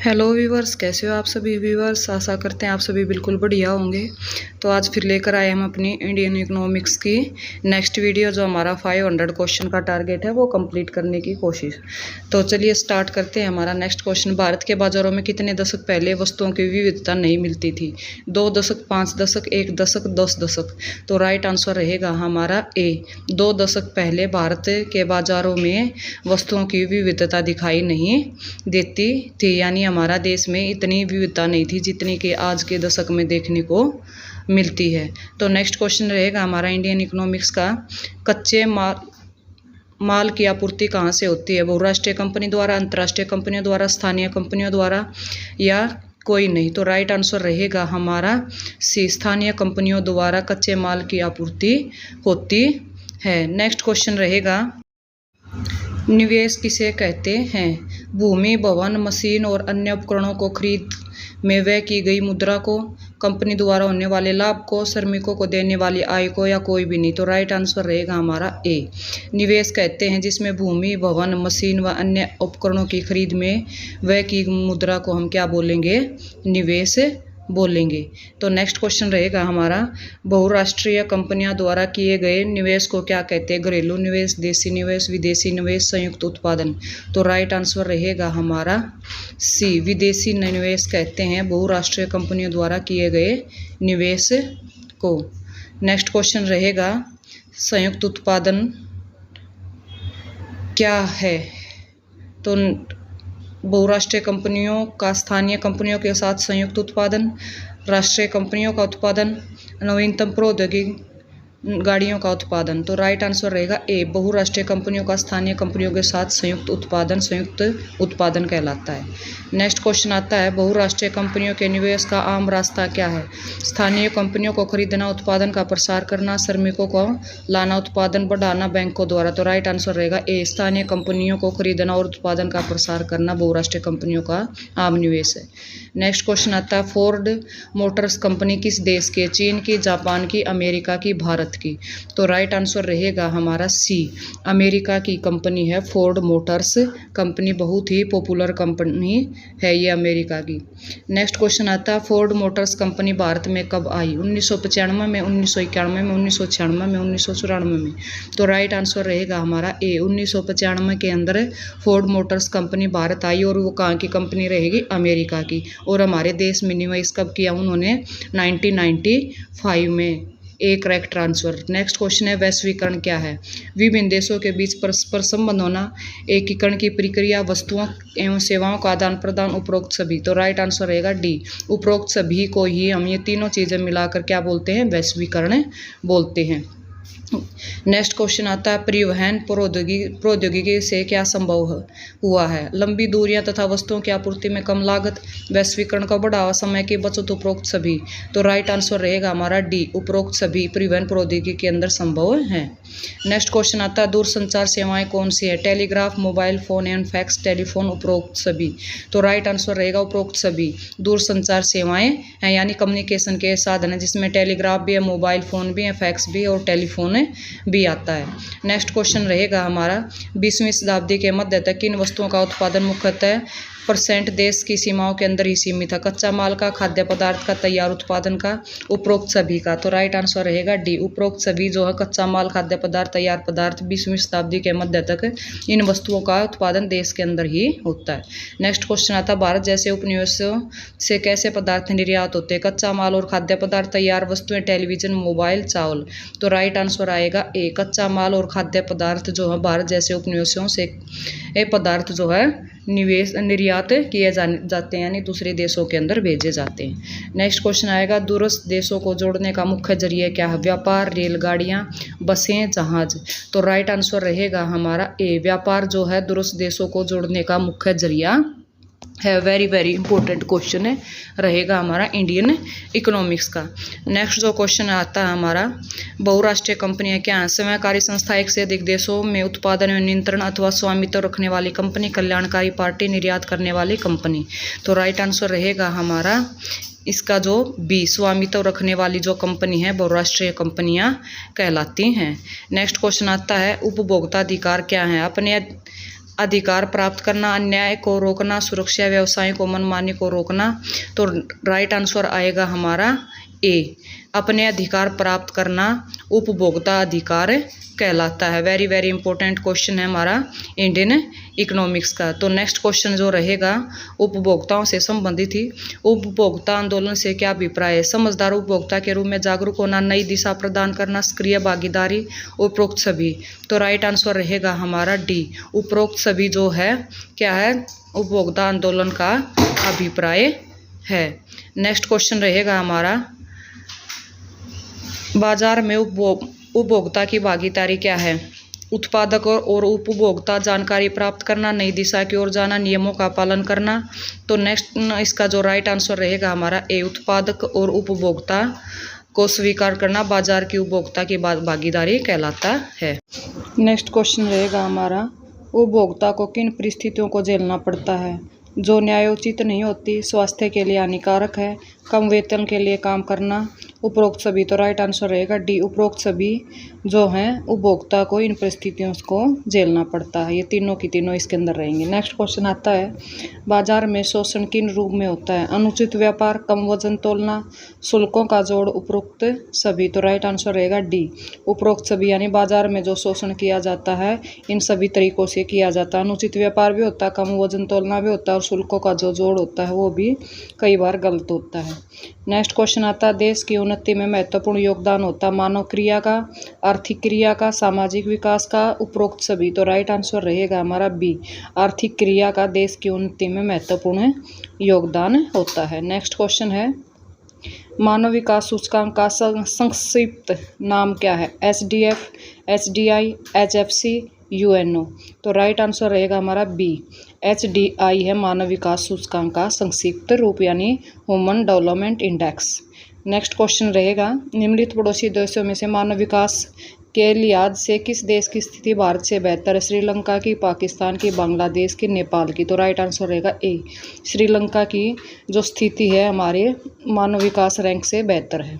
Hello viewers, कैसे हो आप सभी व्यूवर्स। आशा करते हैं आप सभी बिल्कुल बढ़िया होंगे। तो आज फिर लेकर आए हम अपनी इंडियन इकोनॉमिक्स की नेक्स्ट वीडियो, जो हमारा 500 क्वेश्चन का टारगेट है वो कंप्लीट करने की कोशिश। तो चलिए स्टार्ट करते हैं हमारा नेक्स्ट क्वेश्चन। भारत के बाजारों में कितने दशक पहले वस्तुओं की विविधता नहीं मिलती थी? 2 दशक, 5 दशक, 1 दशक, 10 दशक। तो राइट आंसर रहेगा हमारा ए, 2 दशक पहले भारत के बाजारों में वस्तुओं की विविधता दिखाई नहीं देती थी, यानी हमारा देश में इतनी विविधता नहीं थी जितनी कि आज के दशक में देखने को मिलती है। तो नेक्स्ट क्वेश्चन रहेगा हमारा इंडियन इकोनॉमिक्स का, कच्चे माल की आपूर्ति कहाँ से होती है? बहुराष्ट्रीय कंपनी द्वारा, अंतर्राष्ट्रीय कंपनियों द्वारा, स्थानीय कंपनियों द्वारा या कोई नहीं। तो राइट आंसर रहेगा हमारा सी, स्थानीय कंपनियों द्वारा कच्चे माल की आपूर्ति होती है। नेक्स्ट क्वेश्चन रहेगा, निवेश किसे कहते हैं? भूमि, भवन, मशीन और अन्य उपकरणों को खरीद में व्यय की गई मुद्रा को, कंपनी द्वारा होने वाले लाभ को, श्रमिकों को देने वाली आय को, या कोई भी नहीं। तो राइट आंसर रहेगा हमारा ए, निवेश कहते हैं जिसमें भूमि, भवन, मशीन व अन्य उपकरणों की खरीद में व्यय की मुद्रा को हम क्या बोलेंगे? निवेश बोलेंगे। तो नेक्स्ट क्वेश्चन रहेगा हमारा, बहुराष्ट्रीय कंपनियां द्वारा किए गए निवेश को क्या कहते हैं? घरेलू निवेश, देशी निवेश, विदेशी निवेश, संयुक्त उत्पादन। तो राइट आंसर रहेगा हमारा सी, विदेशी निवेश कहते हैं बहुराष्ट्रीय कंपनियों द्वारा किए गए निवेश को। नेक्स्ट क्वेश्चन रहेगा, संयुक्त उत्पादन क्या है? तो बहुराष्ट्रीय कंपनियों का स्थानीय कंपनियों के साथ संयुक्त उत्पादन, राष्ट्रीय कंपनियों का उत्पादन, नवीनतम प्रौद्योगिकी गाड़ियों का उत्पादन। तो राइट आंसर रहेगा ए, बहुराष्ट्रीय कंपनियों का स्थानीय कंपनियों के साथ संयुक्त उत्पादन कहलाता है। नेक्स्ट क्वेश्चन आता है, बहुराष्ट्रीय कंपनियों के निवेश का आम रास्ता क्या है? स्थानीय कंपनियों को खरीदना, उत्पादन का प्रसार करना, श्रमिकों को लाना, उत्पादन बढ़ाना बैंकों द्वारा। तो राइट आंसर रहेगा ए, स्थानीय कंपनियों को खरीदना और उत्पादन का प्रसार करना बहुराष्ट्रीय कंपनियों का आम निवेश है। नेक्स्ट क्वेश्चन आता है, फोर्ड मोटर्स कंपनी किस देश की? चीन की, जापान की, अमेरिका की, भारत की। तो राइट आंसर रहेगा हमारा सी, अमेरिका की कंपनी है फोर्ड मोटर्स कंपनी, बहुत ही पॉपुलर कंपनी है ये अमेरिका की। नेक्स्ट क्वेश्चन आता है, फोर्ड मोटर्स कंपनी भारत में कब आई? 1995 में, 1991 में, 1996 में, 1994 में। तो राइट आंसर रहेगा हमारा ए, 1995 के अंदर फोर्ड मोटर्स कंपनी भारत आई, और वो कहाँ की कंपनी रहेगी? अमेरिका की। और हमारे देश में निवेश कब किया उन्होंने? 1995 में। एक करेक्ट आंसर। नेक्स्ट क्वेश्चन है, वैश्वीकरण क्या है? विभिन्न देशों के बीच परस्पर संबंध होना, एकीकरण की प्रक्रिया, वस्तुओं एवं सेवाओं का आदान प्रदान, उपरोक्त सभी। तो राइट आंसर रहेगा डी, उपरोक्त सभी को ही हम ये तीनों चीजें मिलाकर क्या बोलते हैं? वैश्वीकरण बोलते हैं। नेक्स्ट क्वेश्चन आता है, परिवहन प्रौद्योगिकी से क्या संभव हुआ है? लंबी दूरियां तथा वस्तुओं की आपूर्ति में कम लागत, वैश्वीकरण का बढ़ावा, समय की बचत, उपरोक्त सभी। तो राइट आंसर रहेगा हमारा डी, उपरोक्त सभी परिवहन प्रौद्योगिकी के अंदर संभव है। नेक्स्ट क्वेश्चन आता है, दूरसंचार सेवाएं कौन सी है? Telegraph, mobile phone and fax, telephone, उपरोक्त सभी। तो राइट आंसर रहेगा उपरोक्त सभी। दूरसंचार सेवाएं हैं यानी कम्युनिकेशन के साधन है, जिसमें टेलीग्राफ भी है, मोबाइल फोन भी है, फैक्स भी है और टेलीफोन भी आता है। नेक्स्ट क्वेश्चन रहेगा हमारा, 20वीं शताब्दी के मध्य तक किन वस्तुओं का उत्पादन मुख्यतः % देश की सीमाओं के अंदर ही सीमित था? कच्चा माल का, खाद्य पदार्थ का, तैयार उत्पादन का, उपरोक्त सभी का। तो राइट आंसर रहेगा डी, उपरोक्त सभी जो है कच्चा माल, खाद्य पदार्थ, तैयार पदार्थ 20वीं शताब्दी के मध्य तक इन वस्तुओं का उत्पादन देश के अंदर ही होता है। नेक्स्ट क्वेश्चन आता है, भारत जैसे उपनिवेशों से कैसे पदार्थ निर्यात होते हैं? कच्चा माल और खाद्य पदार्थ, तैयार वस्तुएं, टेलीविजन, मोबाइल, चावल। तो राइट आंसर आएगा ए, कच्चा माल और खाद्य पदार्थ जो है भारत जैसे उपनिवेशों से पदार्थ जो है निर्यात किए जाते हैं, यानी दूसरे देशों के अंदर भेजे जाते हैं। नेक्स्ट क्वेश्चन आएगा, दूरस्थ देशों को जोड़ने का मुख्य जरिया क्या है? व्यापार, रेलगाड़ियां, बसें, जहाज। तो राइट आंसर रहेगा हमारा ए, व्यापार जो है दूरस्थ देशों को जोड़ने का मुख्य जरिया है। वेरी वेरी इंपॉर्टेंट क्वेश्चन है रहेगा हमारा इंडियन इकोनॉमिक्स का। नेक्स्ट जो क्वेश्चन आता है हमारा, बहुराष्ट्रीय कंपनियां क्या हैं? समयकारी संस्था, एक से अधिक देशों में उत्पादन एवं नियंत्रण अथवा स्वामित्व रखने वाली कंपनी, कल्याणकारी पार्टी, निर्यात करने वाली कंपनी। तो राइट आंसर रहेगा हमारा इसका जो बी, स्वामित्व रखने वाली जो कंपनी है बहुराष्ट्रीय कंपनियां कहलाती हैं। नेक्स्ट क्वेश्चन आता है, उपभोक्ता अधिकार क्या है? अपने अधिकार प्राप्त करना, अन्याय को रोकना, सुरक्षा व्यवसायों को मनमानी को रोकना। तो राइट आंसर आएगा हमारा ए, अपने अधिकार प्राप्त करना उपभोक्ता अधिकार कहलाता है। वेरी वेरी इंपॉर्टेंट क्वेश्चन है हमारा इंडियन इकोनॉमिक्स का। तो नेक्स्ट क्वेश्चन जो रहेगा उपभोक्ताओं से संबंधित ही, उपभोक्ता आंदोलन से क्या अभिप्राय है? समझदार उपभोक्ता के रूप में जागरूक होना, नई दिशा प्रदान करना, सक्रिय भागीदारी, उपरोक्त सभी। तो राइट आंसर रहेगा हमारा डी, उपरोक्त सभी जो है क्या है, उपभोक्ता आंदोलन का अभिप्राय है। नेक्स्ट क्वेश्चन रहेगा हमारा बाजार में उपभोक्ता की भागीदारी क्या है? उत्पादक और उपभोक्ता जानकारी प्राप्त करना, नई दिशा की ओर जाना, नियमों का पालन करना। तो नेक्स्ट इसका जो राइट आंसर रहेगा हमारा ए, उत्पादक और उपभोक्ता को स्वीकार करना बाजार की उपभोक्ता की भागीदारी कहलाता है। नेक्स्ट क्वेश्चन रहेगा हमारा उपभोक्ता को किन परिस्थितियों को झेलना पड़ता है? जो न्यायोचित नहीं होती, स्वास्थ्य के लिए हानिकारक है, कम वेतन के लिए काम करना, उपरोक्त सभी। तो राइट आंसर रहेगा डी, उपरोक्त सभी जो हैं उपभोक्ता को इन परिस्थितियों को झेलना पड़ता है। ये तीनों की तीनों इसके अंदर रहेंगे। नेक्स्ट क्वेश्चन आता है बाजार में शोषण किन रूप में होता है? अनुचित व्यापार, कम वजन तोलना, शुल्कों का जोड़, उपरोक्त सभी। तो राइट आंसर रहेगा डी, उपरोक्त सभी। यानी बाजार में जो शोषण किया जाता है इन सभी तरीकों से किया जाता है। अनुचित व्यापार भी होता है, कम वजन तोलना भी होता है, और शुल्कों का जो जोड़ होता है वो भी कई बार गलत होता है। नेक्स्ट क्वेश्चन आता है देश की उन्नति में महत्वपूर्ण योगदान होता है मानव क्रिया का, आर्थिक क्रिया का, सामाजिक विकास का, उपरोक्त सभी। तो राइट आंसर रहेगा हमारा बी, आर्थिक क्रिया का देश की उन्नति में महत्वपूर्ण योगदान होता है। नेक्स्ट क्वेश्चन है मानव विकास सूचकांक का संक्षिप्त नाम क्या है? SDF, SDI, HFC, UNO। तो राइट आंसर रहेगा हमारा बी, HDI है मानव विकास सूचकांक का संक्षिप्त रूप, यानी human development index. Next question रहेगा निम्नलिखित पड़ोसी देशों में से मानव विकास के लिहाज से किस देश की स्थिति भारत से बेहतर है? श्रीलंका की, पाकिस्तान की, बांग्लादेश की, नेपाल की। तो राइट आंसर रहेगा ए, श्रीलंका की जो स्थिति है हमारे मानव विकास रैंक से बेहतर है।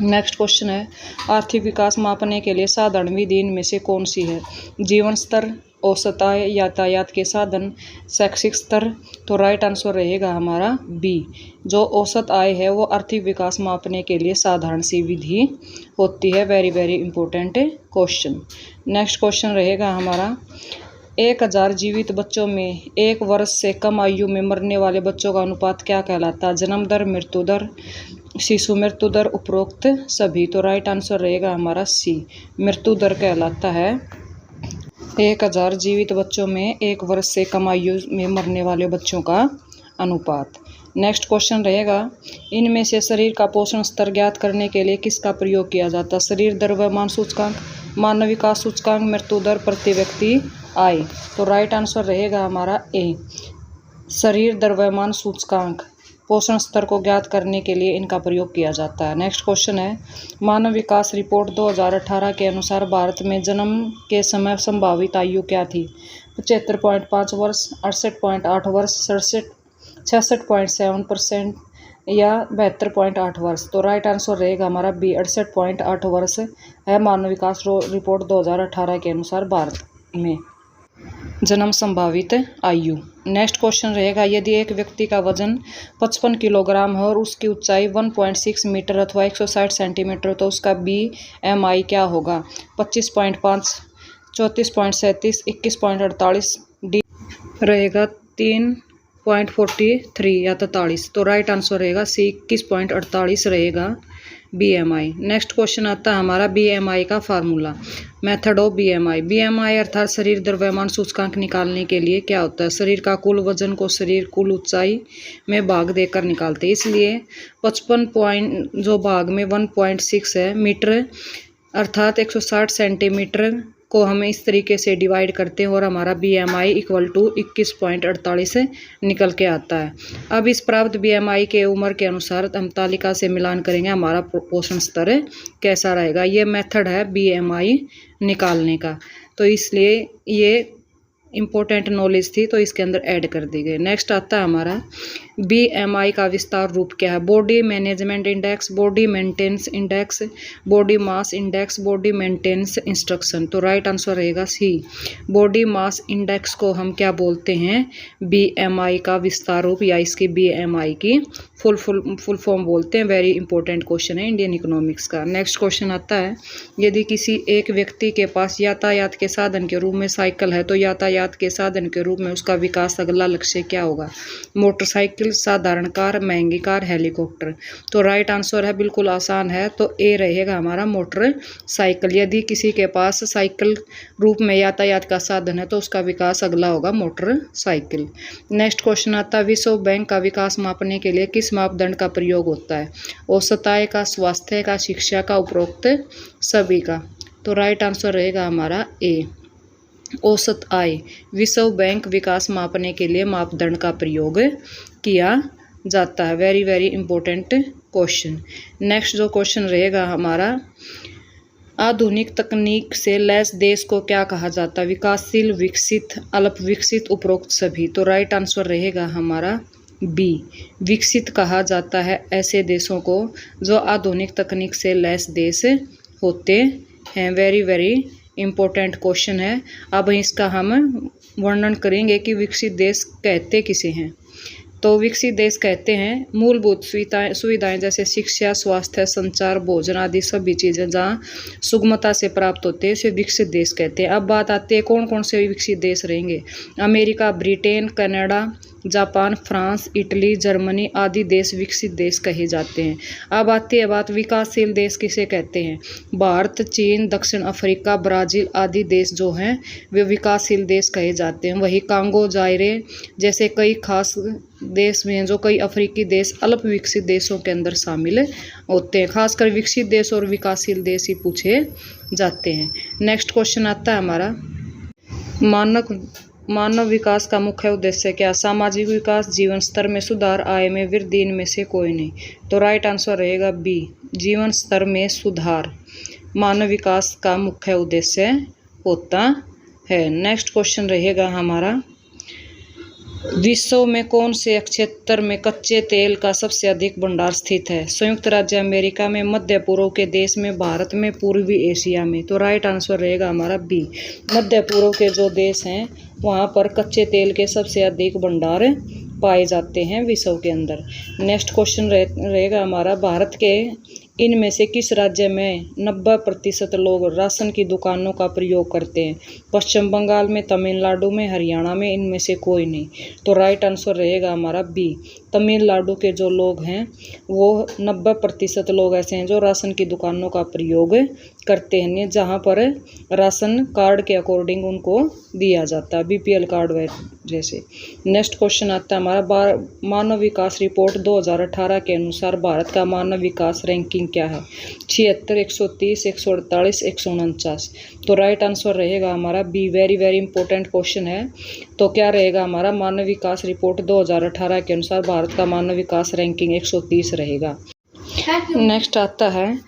नेक्स्ट क्वेश्चन है आर्थिक विकास मापने के लिए साधारण विधि इनमें से कौन सी है? जीवन स्तर, औसत आय, यातायात के साधन, शैक्षिक स्तर। तो राइट आंसर रहेगा हमारा बी, जो औसत आय है वो आर्थिक विकास मापने के लिए साधारण सी विधि होती है। Very very important question. Next question रहेगा हमारा 1000 जीवित बच्चों में 1 वर्ष से कम आयु में मरने वाले बच्चों का अनुपात क्या कहलाता है? जन्म दर, मृत्यु दर, शिशु मृत्यु दर, उपरोक्त सभी। तो राइट आंसर रहेगा हमारा सी, मृत्यु दर कहलाता है 1000 जीवित बच्चों में 1 वर्ष से कम आयु में मरने वाले बच्चों का अनुपात। नेक्स्ट क्वेश्चन रहेगा इनमें से शरीर का पोषण स्तर ज्ञात करने के लिए किसका प्रयोग किया जाता है? शरीर द्रव्यमान सूचकांक, मानव विकास सूचकांक, मृत्यु दर, प्रति व्यक्ति आय। तो राइट आंसर रहेगा हमारा ए, शरीर द्रव्यमान सूचकांक पोषण स्तर को ज्ञात करने के लिए इनका प्रयोग किया जाता है। नेक्स्ट क्वेश्चन है मानव विकास रिपोर्ट 2018 के अनुसार भारत में जन्म के समय संभावित आयु क्या थी? 75.5 वर्ष, 68.8 वर्ष, 66.7% या 72.8 वर्ष। तो राइट आंसर रहेगा हमारा बी, 68.8 वर्ष है मानव विकास रिपोर्ट 2018 के अनुसार भारत में जन्म संभावित आयु। नेक्स्ट क्वेश्चन रहेगा यदि एक व्यक्ति का वजन 55 किलोग्राम है और उसकी ऊंचाई 1.6 मीटर अथवा 160 सेंटीमीटर तो उसका BMI क्या होगा? 25.5, 34.37, 21.48, डी रहेगा 3.43 या 43। तो राइट आंसर रहेगा सी, 21.48 रहेगा BMI। नेक्स्ट क्वेश्चन आता है हमारा BMI का फार्मूला, मेथड ऑफ BMI अर्थात शरीर द्रव्यमान सूचकांक निकालने के लिए क्या होता है? शरीर का कुल वजन को शरीर कुल ऊंचाई में भाग देकर निकालते हैं, इसलिए 55 पॉइंट जो भाग में 1.6 है मीटर अर्थात 160 सेंटीमीटर को हम इस तरीके से डिवाइड करते हैं और हमारा BMI इक्वल टू 21.48 निकल के आता है। अब इस प्राप्त BMI के उम्र के अनुसार हम तालिका से मिलान करेंगे हमारा पोषण स्तर कैसा रहेगा। ये मेथड है BMI निकालने का, तो इसलिए ये इम्पोर्टेंट नॉलेज थी तो इसके अंदर ऐड कर दी गई। नेक्स्ट आता है हमारा BMI का विस्तार रूप क्या है? Body management index, body maintenance index, body mass index, body maintenance instruction. तो राइट आंसर रहेगा सी। बॉडी मास इंडेक्स को हम क्या बोलते हैं? BMI का विस्तार रूप या इसकी BMI की फुल फॉर्म बोलते हैं। वेरी इंपॉर्टेंट क्वेश्चन है इंडियन इकोनॉमिक्स का। नेक्स्ट क्वेश्चन आता है यदि किसी एक व्यक्ति के पास यातायात के साधन के रूप में साइकिल है तो यातायात के साधन के रूप में उसका विकास अगला लक्ष्य क्या होगा? मोटरसाइकिल, साधारण कार, महंगी कार, हेलीकॉप्टर। तो राइट आंसर है, बिल्कुल आसान है, तो ए रहेगा हमारा मोटरसाइकिल। यदि किसी के पास साइकिल रूप में यातायात का साधन है तो उसका विकास अगला होगा मोटरसाइकिल। नेक्स्ट क्वेश्चन आता है विश्व बैंक का विकास मापने के लिए किस मापदंड का प्रयोग होता है? औसत आय का, स्वास्थ्य का, शिक्षा का, उपरोक्त सभी का। तो राइट आंसर रहेगा हमारा ए, औसत आय। विश्व बैंक विकास मापने के लिए मापदंड का प्रयोग किया जाता है। Very very important question. Next जो क्वेश्चन रहेगा हमारा, आधुनिक तकनीक से लैस देश को क्या कहा जाता है? विकासशील, विकसित, अल्प विकसित, उपरोक्त सभी। तो राइट आंसर रहेगा हमारा बी, विकसित कहा जाता है ऐसे देशों को जो आधुनिक तकनीक से लैस देश होते हैं। वेरी वेरी इम्पोर्टेंट क्वेश्चन है। अब इसका हम वर्णन करेंगे कि विकसित देश कहते किसे हैं। तो विकसित देश कहते हैं मूलभूत सुविधाएं जैसे शिक्षा, स्वास्थ्य, संचार, भोजन आदि सभी चीज़ें जहाँ सुगमता से प्राप्त होते हैं उसे विकसित देश कहते हैं। अब बात आती है कौन कौन से विकसित देश रहेंगे? America, Britain, Canada, Japan, France, Italy, Germany आदि देश विकसित देश कहे जाते हैं। अब आती है बात विकासशील देश किसे कहते हैं? भारत, चीन, दक्षिण अफ्रीका, ब्राज़ील आदि देश जो हैं वे विकासशील देश कहे जाते हैं। वही कांगो, जायरे जैसे कई खास देश में जो कई अफ्रीकी देश अल्प विकसित देशों के अंदर शामिल होते हैं। खासकर विकसित देश और विकासशील देश ही पूछे जाते हैं। नेक्स्ट क्वेश्चन आता है हमारा, मानव विकास का मुख्य उद्देश्य क्या? सामाजिक विकास, जीवन स्तर में सुधार, आय में वृद्धि, इनमें से कोई नहीं। तो राइट आंसर रहेगा बी, जीवन स्तर में सुधार मानव विकास का मुख्य उद्देश्य होता है। नेक्स्ट क्वेश्चन रहेगा हमारा, विश्व में कौन से क्षेत्र में कच्चे तेल का सबसे अधिक भंडार स्थित है? संयुक्त राज्य अमेरिका में, मध्य पूर्व के देश में, भारत में, पूर्वी एशिया में। तो राइट आंसर रहेगा हमारा बी, मध्य पूर्व के जो देश हैं वहाँ पर कच्चे तेल के सबसे अधिक भंडार पाए जाते हैं विश्व के अंदर। नेक्स्ट क्वेश्चन रहेगा हमारा, भारत के इनमें से किस राज्य में 90% लोग राशन की दुकानों का प्रयोग करते हैं? पश्चिम बंगाल में, तमिलनाडु में, हरियाणा में, इनमें से कोई नहीं। तो राइट आंसर रहेगा हमारा बी, तमिलनाडु के जो लोग हैं वो 90% लोग ऐसे हैं जो राशन की दुकानों का प्रयोग करते हैं, जहाँ पर राशन कार्ड के अकॉर्डिंग उनको दिया जाता है, BPL कार्ड जैसे। नेक्स्ट क्वेश्चन आता है हमारा, मानव विकास रिपोर्ट 2018 के अनुसार भारत का मानव विकास रैंकिंग क्या है? 76, 130, 148, 149। तो राइट आंसर रहेगा हमारा B, very very important question है। तो क्या रहेगा हमारा, मानव विकास रिपोर्ट 2018 के अनुसार भारत का मानव विकास रैंकिंग 130 रहेगा। नेक्स्ट आता है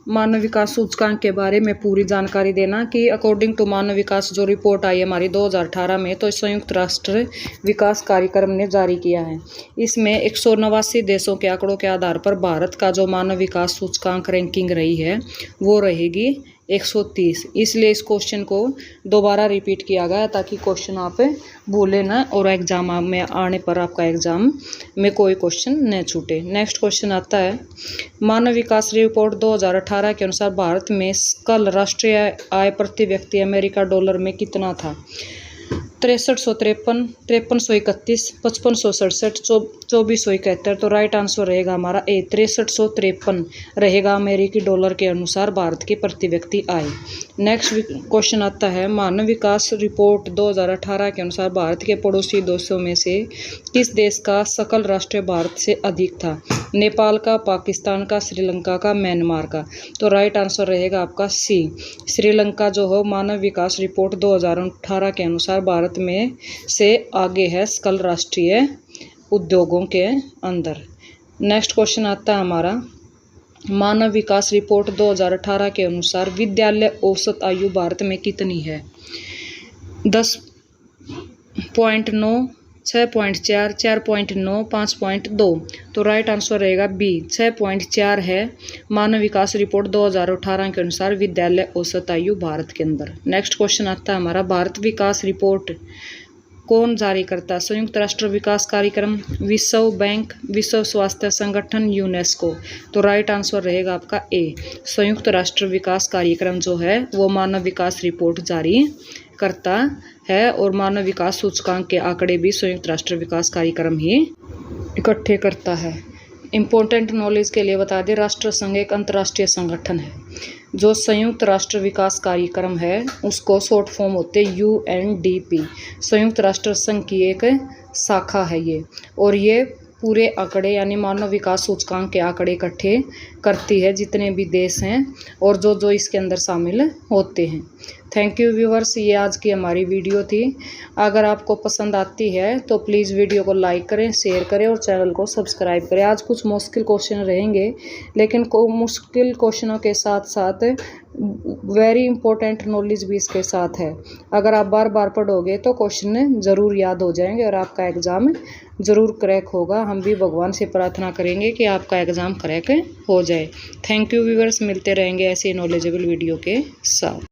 मानव विकास सूचकांक के बारे में पूरी जानकारी देना कि अकॉर्डिंग टू मानव विकास जो रिपोर्ट आई हमारी 2018 में, तो संयुक्त राष्ट्र विकास कार्यक्रम ने जारी किया है। इसमें 189 देशों के आंकड़ों के आधार पर भारत का जो मानव विकास सूचकांक रैंकिंग रही है वो रहेगी 130। इसलिए इस क्वेश्चन को दोबारा रिपीट किया गया ताकि क्वेश्चन आप भूलें ना और एग्जाम में आने पर आपका एग्जाम में कोई क्वेश्चन न छूटे। नेक्स्ट क्वेश्चन आता है, मानव विकास रिपोर्ट 2018 के अनुसार भारत में सकल राष्ट्रीय आय प्रति व्यक्ति अमेरिका डॉलर में कितना था? 6353, 5331, 5567, 2471। तो राइट आंसर रहेगा हमारा ए, 6353 रहेगा अमेरिकी डॉलर के अनुसार भारत की प्रति व्यक्ति आय। नेक्स्ट क्वेश्चन आता है, मानव विकास रिपोर्ट 2018 के अनुसार भारत के पड़ोसी देशों में से किस देश का सकल राष्ट्रीय भारत से अधिक था? नेपाल का, पाकिस्तान का, श्रीलंका का, म्यांमार का। तो राइट आंसर रहेगा आपका सी, श्रीलंका जो हो मानव विकास रिपोर्ट 2018 के अनुसार भारत में से आगे है सकल राष्ट्रीय उद्योगों के अंदर। नेक्स्ट क्वेश्चन आता है हमारा, मानव विकास रिपोर्ट 2018 के अनुसार विद्यालय औसत आयु भारत में कितनी है? 10 6.9, 6.4, 4.9, 5.2। तो राइट आंसर रहेगा बी 6.4 है मानव विकास रिपोर्ट 2018 के अनुसार विद्यालय औसत आयु भारत के अंदर। नेक्स्ट क्वेश्चन आता है हमारा, भारत विकास रिपोर्ट कौन जारी करता है? संयुक्त राष्ट्र विकास कार्यक्रम, विश्व बैंक, विश्व स्वास्थ्य संगठन, यूनेस्को। तो राइट आंसर रहेगा आपका ए, संयुक्त राष्ट्र विकास कार्यक्रम जो है वो मानव विकास रिपोर्ट जारी करता है और मानव विकास सूचकांक के आंकड़े भी संयुक्त राष्ट्र विकास कार्यक्रम ही इकट्ठे करता है। इम्पोर्टेंट नॉलेज के लिए बता दें, राष्ट्र संघ एक अंतर्राष्ट्रीय संगठन है। जो संयुक्त राष्ट्र विकास कार्यक्रम है उसको शॉर्ट फॉर्म होते UNDP, संयुक्त राष्ट्र संघ की एक शाखा है ये, और ये पूरे आंकड़े यानी मानव विकास सूचकांक के आंकड़े इकट्ठे करती है जितने भी देश हैं और जो इसके अंदर शामिल होते हैं। थैंक यू व्यूवर्स, ये आज की हमारी वीडियो थी। अगर आपको पसंद आती है तो प्लीज़ वीडियो को लाइक करें, शेयर करें और चैनल को सब्सक्राइब करें। आज कुछ मुश्किल क्वेश्चन रहेंगे, लेकिन मुश्किल क्वेश्चनों के साथ साथ वेरी इंपॉर्टेंट नॉलेज भी इसके साथ है। अगर आप बार बार पढ़ोगे तो क्वेश्चन ज़रूर याद हो जाएंगे और आपका एग्ज़ाम ज़रूर क्रैक होगा। हम भी भगवान से प्रार्थना करेंगे कि आपका एग्ज़ाम क्रैक हो जाए। थैंक यू व्यूवर्स, मिलते रहेंगे ऐसे नॉलेजेबल वीडियो के साथ।